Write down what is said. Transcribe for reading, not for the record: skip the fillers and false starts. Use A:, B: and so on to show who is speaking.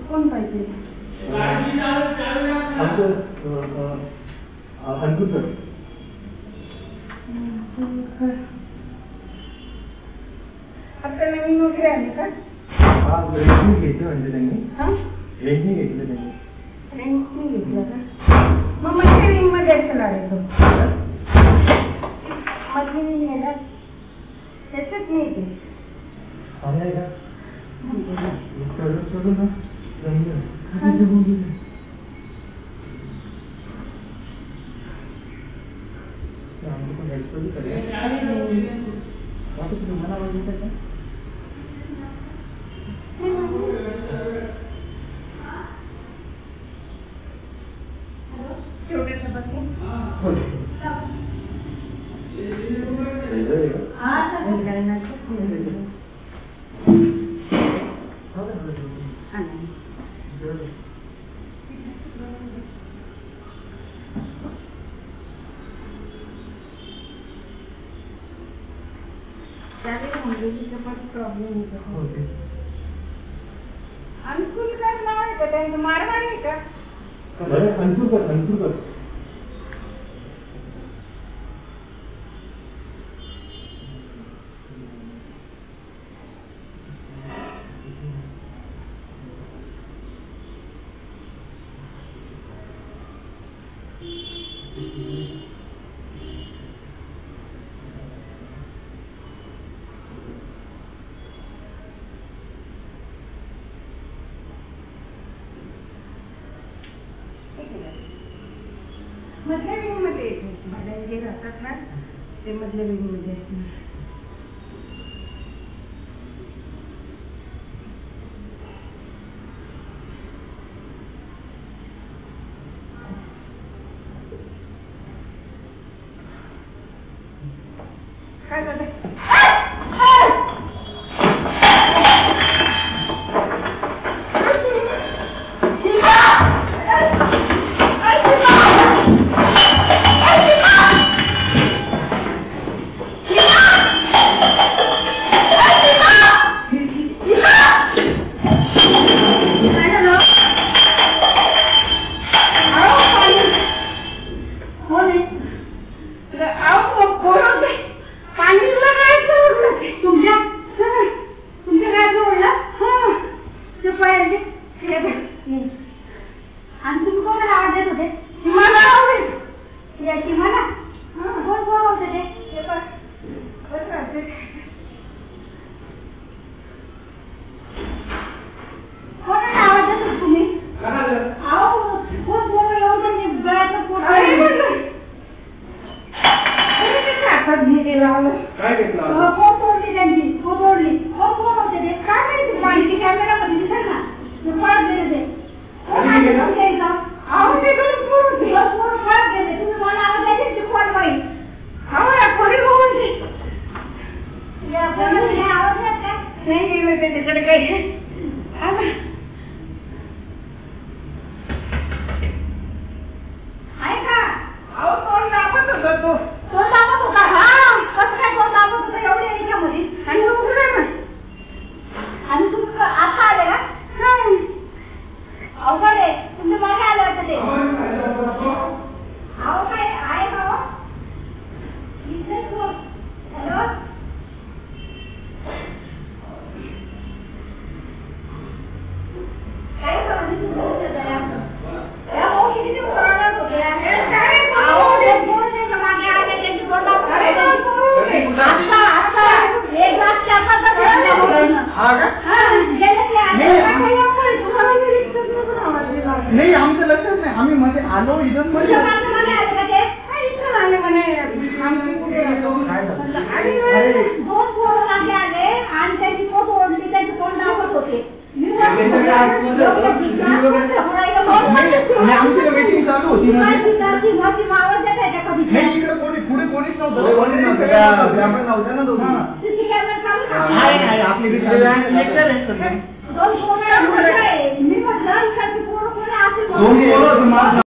A: कोण पाहिजे?
B: अंकुर सर.
A: आता नवीन वगैरे आले का?
B: हा रेंटनी घेतलं म्हणजे त्यांनी. रेंटनी घेतलं त्यांनी.
A: रेंटनी घेतलं का? मग मधल्या विंग मध्ये असेल आले तो. मधली विंग आहे ना त्याच्यात नाही ते.
B: आहे का? चढून ना जमलं. प्रॉब्लेम होते. अंकुर काय नाव आहे का त्यांचं? मारवाडी आहे का? अंकुर.
A: मधल्या विंग मध्ये भाड्याने जे राहतात ना ते मधल्या विंग मध्ये असणार. काय झालं?
B: काय घेतलं? नाही आमचं लक्षच नाही. आम्ही मध्ये आलो इथं आमची मीटिंग चालू होती. इकडे कोणी पुढे कोणीच नव्हतं. आपली